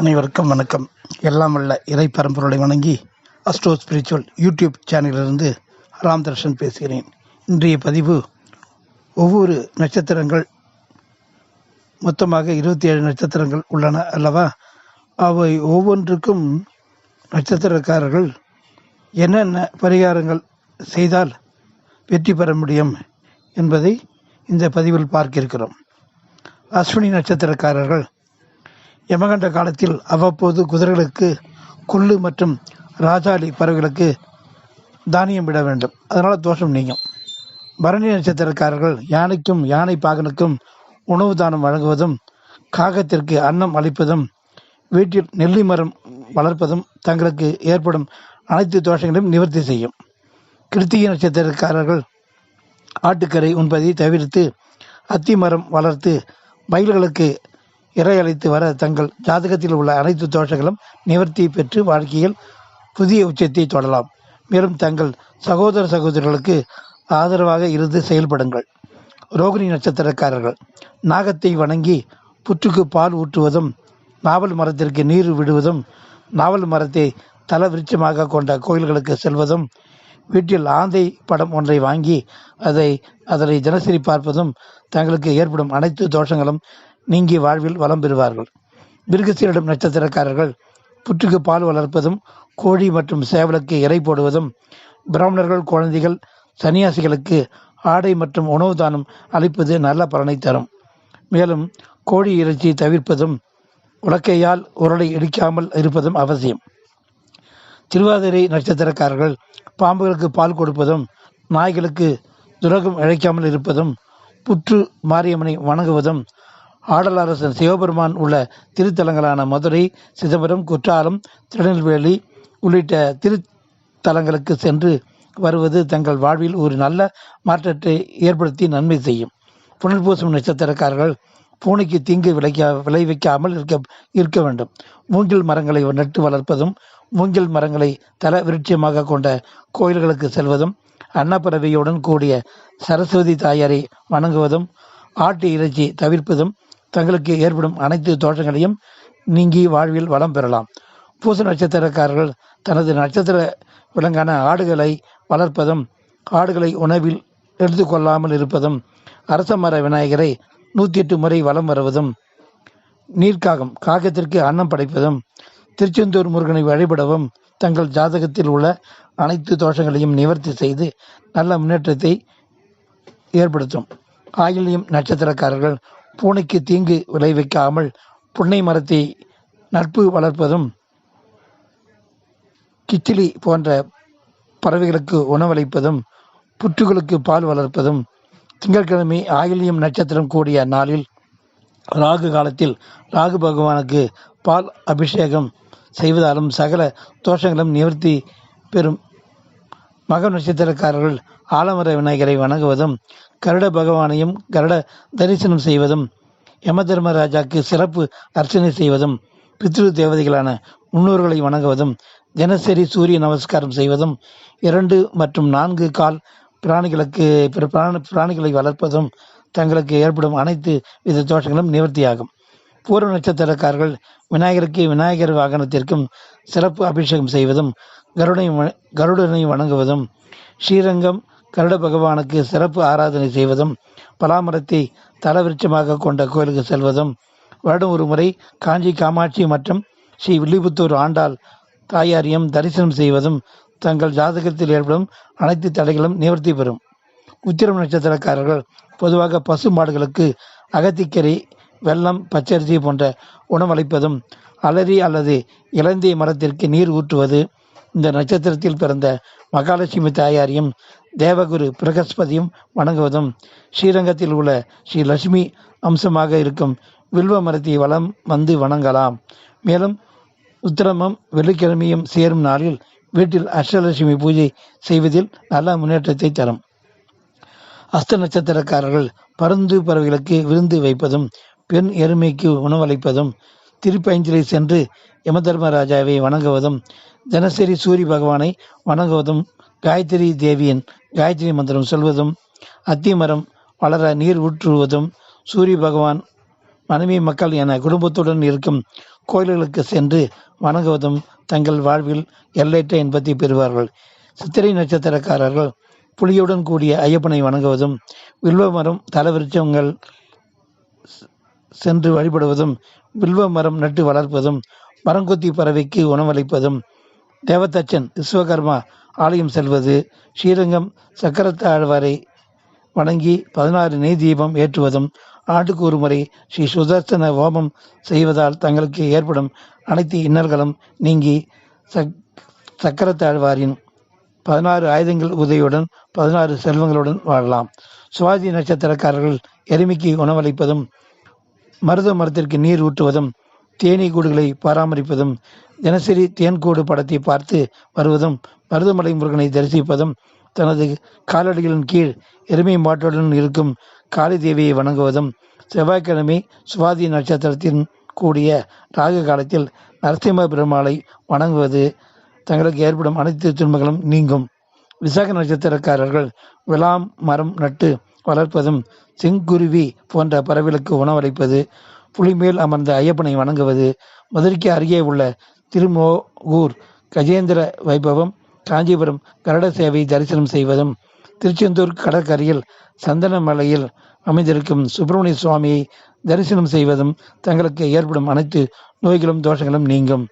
அனைவருக்கும் வணக்கம். எல்லாம் வல்ல இறை பரம்பொருளை வணங்கி அஸ்ட்ரோ ஸ்பிரிச்சுவல் யூடியூப் சேனலிலிருந்து ராம் தர்ஷன் பேசுகிறேன். இன்றைய பதிவு ஒவ்வொரு நட்சத்திரங்கள் மொத்தமாக 27 நட்சத்திரங்கள் உள்ளன அல்லவா? அவை ஒவ்வொன்றுக்கும் நட்சத்திரக்காரர்கள் என்னென்ன பரிகாரங்கள் செய்தால் வெற்றி பெற முடியும் என்பதை இந்த பதிவில் பார்க்க இருக்கிறோம். அஸ்வினி நட்சத்திரக்காரர்கள் யமகண்ட காலத்தில் அவ்வப்போது குதிரைகளுக்கு, கொள்ளு மற்றும் ராஜாளி பறவைகளுக்கு தானியம் விட வேண்டும். அதனால் தோஷம் நீங்கும். பரணி நட்சத்திரக்காரர்கள் யானைக்கும் யானை பாகனுக்கும் உணவு தானம் வழங்குவதும், காகத்திற்கு அன்னம் அளிப்பதும், வீட்டில் நெல்லி மரம் வளர்ப்பதும் தங்களுக்கு ஏற்படும் அனைத்து தோஷங்களையும் நிவர்த்தி செய்யும். கிருத்திகை நட்சத்திரக்காரர்கள் ஆட்டுக்கரை உண்பதை தவிர்த்து அத்தி மரம் வளர்த்து மயில்களுக்கு இறை அளித்து வர தங்கள் ஜாதகத்தில் உள்ள அனைத்து தோஷங்களும் நிவர்த்தி பெற்று வாழ்க்கையில் புதிய உச்சத்தை தொடரலாம். மேலும் தங்கள் சகோதர சகோதரிகளுக்கு ஆதரவாக இருந்து செயல்படுங்கள். ரோகிணி நட்சத்திரக்காரர்கள் நாகத்தை வணங்கி புற்றுக்கு பால் ஊற்றுவதும், நாவல் மரத்திற்கு நீர் விடுவதும், நாவல் மரத்தை தல விருட்சமாக கொண்ட கோயில்களுக்கு செல்வதும், வீட்டில் ஆந்தை படம் ஒன்றை வாங்கி அதனை தினசரி பார்ப்பதும் தங்களுக்கு ஏற்படும் அனைத்து தோஷங்களும் நீங்கி வாழ்வில் வளம் பெறுவார்கள். மிருகசீரிடம் நட்சத்திரக்காரர்கள் புற்றுக்கு பால் வளர்ப்பதும், கோழி மற்றும் சேவலுக்கு இறை போடுவதும், பிராமணர்கள், குழந்தைகள், சன்னியாசிகளுக்கு ஆடை மற்றும் உணவு தானம் அளிப்பது நல்ல பலனை தரும். மேலும் கோழி இறைச்சி தவிர்ப்பதும், உலக்கையால் உருளை இடிக்காமல் இருப்பதும் அவசியம். திருவாதிரை நட்சத்திரக்காரர்கள் பாம்புகளுக்கு பால் கொடுப்பதும், நாய்களுக்கு துரோகம் இழைக்காமல் இருப்பதும், புற்று மாரியம்மனை வணங்குவதும், ஆடலரசன் சிவபெருமான் உள்ள திருத்தலங்களான மதுரை, சிதம்பரம், குற்றாலம், திருநெல்வேலி உள்ளிட்ட திருத்தலங்களுக்கு சென்று வருவது தங்கள் வாழ்வில் ஒரு நல்ல மாற்றத்தை ஏற்படுத்தி நன்மை செய்யும். புனர்பூசம் நட்சத்திரக்காரர்கள் பூனைக்கு தீங்கு விளைவிக்காமல் இருக்க வேண்டும். மூங்கில் மரங்களை நட்டு வளர்ப்பதும், மூங்கில் மரங்களை தல விருட்சமாக கொண்ட கோயில்களுக்கு செல்வதும், அன்னப்பறவையுடன் கூடிய சரஸ்வதி தாயாரை வணங்குவதும், ஆட்டு இறைச்சி தவிர்ப்பதும் தங்களுக்கு ஏற்படும் அனைத்து தோஷங்களையும் நீங்கி வாழ்வில் வளம் பெறலாம். பூச நட்சத்திரக்காரர்கள் தனது நட்சத்திர விலங்கான ஆடுகளை வளர்ப்பதும், ஆடுகளை உணவில் எடுத்துக்கொள்ளாமல் இருப்பதும், அரச மர விநாயகரை 108 முறை வலம் வருவதும், காகத்திற்கு அன்னம் படைப்பதும், திருச்செந்தூர் முருகனை வழிபடவும் தங்கள் ஜாதகத்தில் உள்ள அனைத்து தோஷங்களையும் நிவர்த்தி செய்து நல்ல முன்னேற்றத்தை ஏற்படுத்தும். ஆயில்யம் நட்சத்திரக்காரர்கள் பூனைக்கு தீங்கு விளைவிக்காமல் புன்னை மரத்தை நட்பு வளர்ப்பதும், கிச்சிலி போன்ற பறவைகளுக்கு உணவளிப்பதும், புற்றுகளுக்கு பால் வளர்ப்பதும், திங்கட்கிழமை ஆயில்யம் நட்சத்திரம் கூடிய நாளில் ராகு காலத்தில் ராகு பகவானுக்கு பால் அபிஷேகம் செய்வதாலும் சகல தோஷங்களும் நிவர்த்தி பெறும். மக நட்சத்திரக்காரர்கள் ஆலமர விநாயகரை வணங்குவதும், கருட பகவானையும் கருட தரிசனம் செய்வதும், யம தர்மராஜாக்கு சிறப்பு அர்ச்சனை செய்வதும், பித்ரு தேவதைகளான முன்னோர்களை வணங்குவதும், தினசரி சூரிய நமஸ்காரம் செய்வதும், 2 மற்றும் 4 கால் பிராணிகளை வளர்ப்பதும் தங்களுக்கு ஏற்படும் அனைத்து வித தோஷங்களும் நிவர்த்தியாகும். பூர்வ நட்சத்திரக்காரர்கள் விநாயகருக்கு விநாயகர் வாகனத்திற்கும் சிறப்பு அபிஷேகம் செய்வதும், கருடனை வணங்குவதும், ஸ்ரீரங்கம் கருட பகவானுக்கு சிறப்பு ஆராதனை செய்வதும், பலாமரத்தை தலவிருட்சமாக கொண்ட கோயிலுக்கு செல்வதும், வருடம் ஒரு முறை காஞ்சி காமாட்சி மற்றும் ஸ்ரீ வில்லிபுத்தூர் ஆண்டாள் தாயாரியம் தரிசனம் செய்வதும் தங்கள் ஜாதகத்தில் ஏற்படும் அனைத்து தடைகளும் நிவர்த்தி பெறும். உத்திரம் நட்சத்திரக்காரர்கள் பொதுவாக பசு மாடுகளுக்கு அகத்திக்கரை, வெல்லம், பச்சரிசி போன்ற உணவளிப்பதும், அலரி அல்லது இலந்தை மரத்திற்கு நீர் ஊற்றுவது, இந்த நட்சத்திரத்தில் பிறந்த மகாலட்சுமி தாயாரியும் தேவகுரு பிரகஸ்பதியும் வணங்குவதும், ஸ்ரீரங்கத்தில் உள்ள ஸ்ரீ லட்சுமி அம்சமாக இருக்கும் வில்வ மரத்தை வலம் வந்து வணங்கலாம். மேலும் உத்திரமும் வெள்ளிக்கிழமையும் சேரும் நாளில் வீட்டில் அஷ்டலட்சுமி பூஜை செய்வதில் நல்ல முன்னேற்றத்தை தரும். அஸ்த நட்சத்திரக்காரர்கள் பருந்து பறவைகளுக்கு விருந்து வைப்பதும், பெண் எருமைக்கு உணவளிப்பதும், திருப்பயஞ்சிலை சென்று யமதர்மராஜாவை வணங்குவதும், தினசரி சூரிய பகவானை வணங்குவதும், காயத்ரி தேவியின் காயத்ரி மந்திரம் சொல்வதும், அத்தி மரம் வளர நீர் ஊற்றுவதும், சூரிய பகவான் மனைவி மக்கள் என குடும்பத்துடன் இருக்கும் கோயில்களுக்கு சென்று வணங்குவதும் தங்கள் வாழ்வில் எல்லையற்ற இன்பத்தை பெறுவார்கள். சித்திரை நட்சத்திரக்காரர்கள் புலியுடன் கூடிய ஐயப்பனை வணங்குவதும், வில்வ மரம் தலவிருச்சங்கள் சென்று வழிபடுவதும், வில்வ மரம் நட்டு வளர்ப்பதும், மரங்கொத்தி பறவைக்கு உணவளிப்பதும், தேவதச்சன் விஸ்வகர்மா ஆலயம் செல்வது, ஸ்ரீரங்கம் சக்கரத்தாழ்வாரை வணங்கி 16 நெய் தீபம் ஏற்றுவதும், ஆண்டுக்கு ஒரு முறை ஸ்ரீ சுதர்சன ஹோமம் செய்வதால் தங்களுக்கு ஏற்படும் அனைத்து இன்னல்களும் நீங்கி சக்கரத்தாழ்வாரின் 16 ஆயுதங்கள் உதவியுடன் 16 செல்வங்களுடன் வாழலாம். சுவாதி நட்சத்திரக்காரர்கள் எருமைக்கு உணவளிப்பதும், மருத மரத்திற்கு நீர் ஊற்றுவதும், தேனீ கூடுகளை பராமரிப்பதும், தினசரி தேன்கூடு படத்தை பார்த்து வருவதும், மருதமலை முருகனை தரிசிப்பதும், தனது காலடிகளின் கீழ் எருமை மாட்டுடன் இருக்கும் காளி தேவியை வணங்குவதும், செவ்வாய்க்கிழமை சுவாதி நட்சத்திரத்தின் கூடிய ராகு காலத்தில் நரசிம்ம பெருமாளை வணங்குவது தங்களுக்கு ஏற்படும் அனைத்து துன்பங்களும் நீங்கும். விசாக நட்சத்திரக்காரர்கள் விளாம் மரம் நட்டு வளர்ப்பதும், செங்குருவி போன்ற பறவைகளுக்கு உணவளிப்பது, புலிமேல் அமர்ந்த ஐயப்பனை வணங்குவது, மதுரைக்கு அருகே உள்ள திருமோகூர் கஜேந்திர வைபவம், காஞ்சிபுரம் கருட சேவை தரிசனம் செய்வதும், திருச்செந்தூர் கடற்கரையில் சந்தன மலையில் அமைந்திருக்கும் சுப்பிரமணிய சுவாமியை தரிசனம் செய்வதும் தங்களுக்கு ஏற்படும் அனைத்து நோய்களும் தோஷங்களும் நீங்கும்.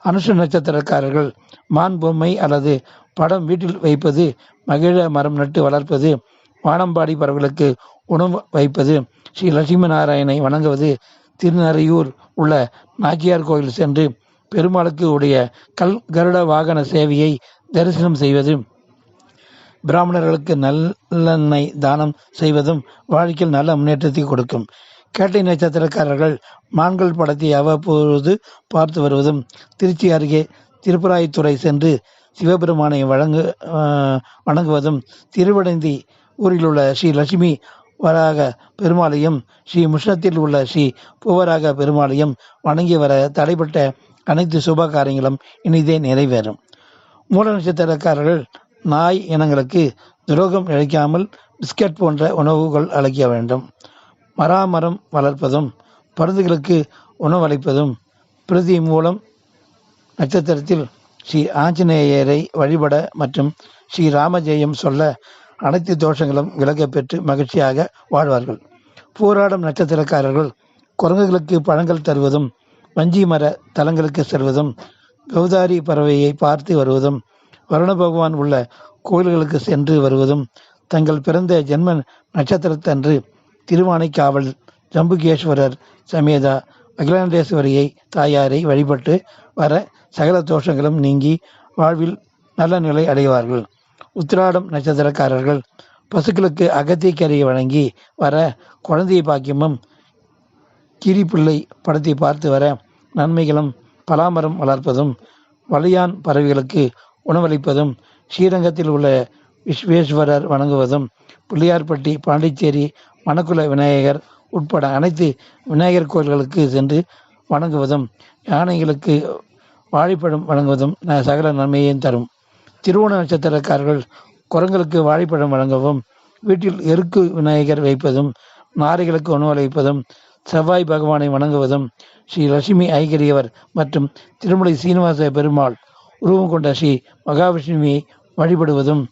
அனுஷ நட்சத்திரக்காரர்கள் மான் பொம்மை அல்லது படம் வீட்டில் வைப்பது, மகிழ மரம் நட்டு வளர்ப்பது, வானம்பாடி பறவைகளுக்கு உணவு வைப்பது, ஸ்ரீ லட்சுமி நாராயணனை வணங்குவது, திருநறையூர் உள்ள நாச்சியார் கோயில் சென்று பெருமாளுக்கு உடைய கருட வாகன சேவையை தரிசனம் செய்வது, பிராமணர்களுக்கு நல்லெண்ணெய் தானம் செய்வதும் வாழ்க்கையில் நல்ல முன்னேற்றத்தை கொடுக்கும். கேட்டை நட்சத்திரக்காரர்கள் மான்கள் படத்தை அவ்வப்போது பார்த்து வருவதும், திருச்சி அருகே திருப்பராய்த்துறை சென்று சிவபெருமானை வணங்குவதும், திருவடந்தி ஊரில் உள்ள ஸ்ரீ லட்சுமி வராக பெருமாளையும், ஸ்ரீ முஷ்ணத்தில் உள்ள ஸ்ரீ பூவராக பெருமாளையும் வணங்கி வர தடைப்பட்ட அனைத்து சுப காரியங்களும் இனிதே நிறைவேறும். மூல நட்சத்திரக்காரர்கள் நாய் இனங்களுக்கு துரோகம் இழைக்காமல் பிஸ்கட் போன்ற உணவுகள் அளிக்க வேண்டும். மராமரம் வளர்ப்பதும், பருந்துகளுக்கு உணவளிப்பதும், பிரதி மூலம் நட்சத்திரத்தில் ஸ்ரீ ஆஞ்சநேயரை வழிபட மற்றும் ஸ்ரீ ராமஜெயம் சொல்ல அனைத்து தோஷங்களும் விலகப் பெற்று மகிழ்ச்சியாக வாழ்வார்கள். போராடும் நட்சத்திரக்காரர்கள் குரங்குகளுக்கு பழங்கள் தருவதும், வஞ்சி மர தலங்களுக்கு செல்வதும், கௌதாரி பறவையை பார்த்து வருவதும், வருண பகவான் உள்ள கோயில்களுக்கு சென்று வருவதும், தங்கள் பிறந்த ஜென்ம நட்சத்திரத்தன்று திருவானைக்காவல் ஜம்புகேஸ்வரர் சமேதா அகிலாண்டேஸ்வரியை தாயாரை வழிபட்டு வர சகல தோஷங்களும் நீங்கி வாழ்வில் நல்ல நிலை அடைவார்கள். உத்திராடம் நட்சத்திரக்காரர்கள் பசுக்களுக்கு அகத்திக்கரையை வழங்கி வர குழந்தை பாக்கியமும், கிரிப்பிள்ளை படத்தை பார்த்து வர நன்மைகளும், பலாமரம் வளர்ப்பதும், வளையான் பறவைகளுக்கு உணவளிப்பதும், ஸ்ரீரங்கத்தில் உள்ள விஸ்வேஸ்வரர் வணங்குவதும், பிள்ளையார்பட்டி பாண்டிச்சேரி மணக்குல விநாயகர் உட்பட அனைத்து விநாயகர் கோயில்களுக்கு சென்று வணங்குவதும், யானைகளுக்கு வாழைப்பழம் வழங்குவதும் சகல நன்மையையும் தரும். திருவோண நட்சத்திரக்காரர்கள் குரங்களுக்கு வாழைப்பழம் வழங்கவும், வீட்டில் எருக்கு விநாயகர் வைப்பதும், நாரைகளுக்கு உணவளிப்பதும், செவ்வாய் பகவானை வணங்குவதும், ஸ்ரீ லட்சுமி ஐகரியவர் மற்றும் திருமலை சீனிவாச பெருமாள் உருவம் கொண்ட ஸ்ரீ மகாவிஷ்ணுவை வழிபடுவதும்,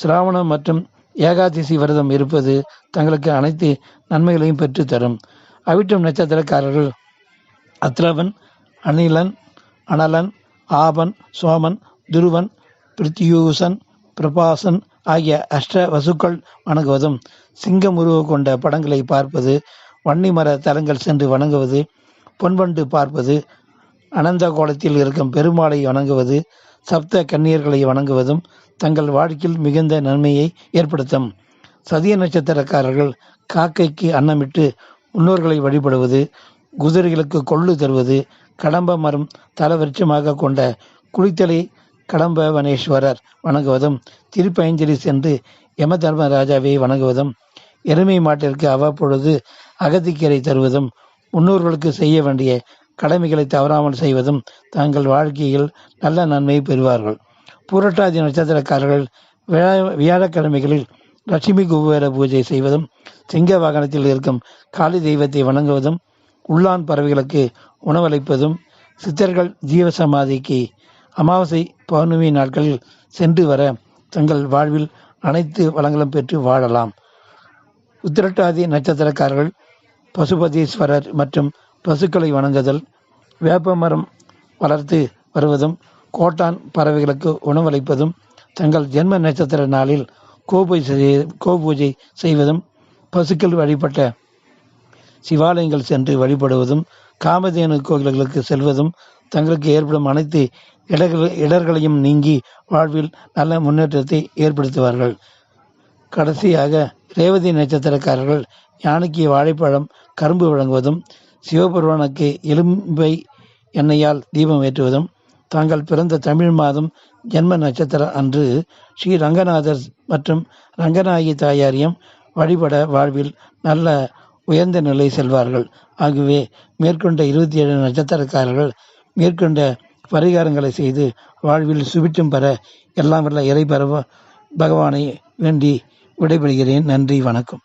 சிராவணம் மற்றும் ஏகாதசி விரதம் இருப்பது தங்களுக்கு அனைத்து நன்மைகளையும் பெற்று தரும். அவிட்டம் நட்சத்திரக்காரர்கள் அத்ரவன், அனிலன், அனலன், ஆபன், சோமன், துருவன், பிரித்யூசன், பிரபாசன் ஆகிய அஷ்ட வசுக்கள் வணங்குவதும், சிங்கம் உருவம் கொண்ட படங்களை பார்ப்பது, வன்னி மர தலங்கள் சென்று வணங்குவது, பொன்வண்டு பார்ப்பது, அனந்த கோலத்தில் இருக்கும் பெருமாளை வணங்குவது, சப்த கன்னியர்களை வணங்குவதும் தங்கள் வாழ்க்கையில் மிகுந்த நன்மையை ஏற்படுத்தும். சதிய நட்சத்திரக்காரர்கள் காக்கைக்கு அன்னமிட்டு முன்னோர்களை வழிபடுவது, குதிரைகளுக்கு கொள்ளு தருவது, கடம்ப மரம் தலவிருட்சமாக கொண்ட குளித்தலை கடம்பவனேஸ்வரர் வணங்குவதும், திருப்பயஞ்சலி சென்று யம தர்மராஜாவை வணங்குவதும், எருமை மாட்டிற்கு அவ்வப்பொழுது அகத்திக்கீரை தருவதும், முன்னோர்களுக்கு செய்ய வேண்டிய கடமைகளை தவறாமல் செய்வதும் தங்கள் வாழ்க்கையில் நல்ல நன்மையை பெறுவார்கள். பூரட்டாதி நட்சத்திரக்காரர்கள் வியாழக்கிழமைகளில் லட்சுமி குபேர பூஜை செய்வதும், சிங்க வாகனத்தில் இருக்கும் காளி தெய்வத்தை வணங்குவதும், உள்ளான் பறவைகளுக்கு உணவளிப்பதும், சித்தர்கள் ஜீவசமாதிக்கு அமாவாசை பௌர்ணமி நாட்களில் சென்று வர தங்கள் வாழ்வில் அனைத்து வளங்களும் பெற்று வாழலாம். உத்திரட்டாதி நட்சத்திரக்காரர்கள் பசுபதீஸ்வரர் மற்றும் பசுக்களை வணங்குதல், வேப்பமரம் வளர்த்து வருவதும், கோட்டான் பறவைகளுக்கு உணவளிப்பதும், தங்கள் ஜென்ம நட்சத்திர நாளில் கோபூஜை செய்வதும், பசுக்கள் வழிபட்ட சிவாலயங்கள் சென்று வழிபடுவதும், காமதேனு கோயில்களுக்கு செல்வதும் தங்களுக்கு ஏற்படும் அனைத்து இடர்களையும் நீங்கி வாழ்வில் நல்ல முன்னேற்றத்தை ஏற்படுத்துவார்கள். கடைசியாக ரேவதி நட்சத்திரக்காரர்கள் யானைக்கு வாழைப்பழம், கரும்பு வழங்குவதும், சிவபெருமானுக்கு எலும்பை எண்ணெயால் தீபம் ஏற்றுவதும், தாங்கள் பிறந்த தமிழ் மாதம் ஜென்ம நட்சத்திரம் அன்று ஸ்ரீ ரங்கநாதர் மற்றும் ரங்கநாயகி தாயாரையும் வழிபட வாழ்வில் நல்ல உயர்ந்த நிலை செல்வார்கள். ஆகவே மேற்கொண்ட 27 நட்சத்திரக்காரர்கள் மேற்கொண்ட பரிகாரங்களை செய்து வாழ்வில் சுபிட்சம் பெற எல்லாம் வல்ல இறை பகவானை வேண்டி விடைபெறுகிறேன். நன்றி, வணக்கம்.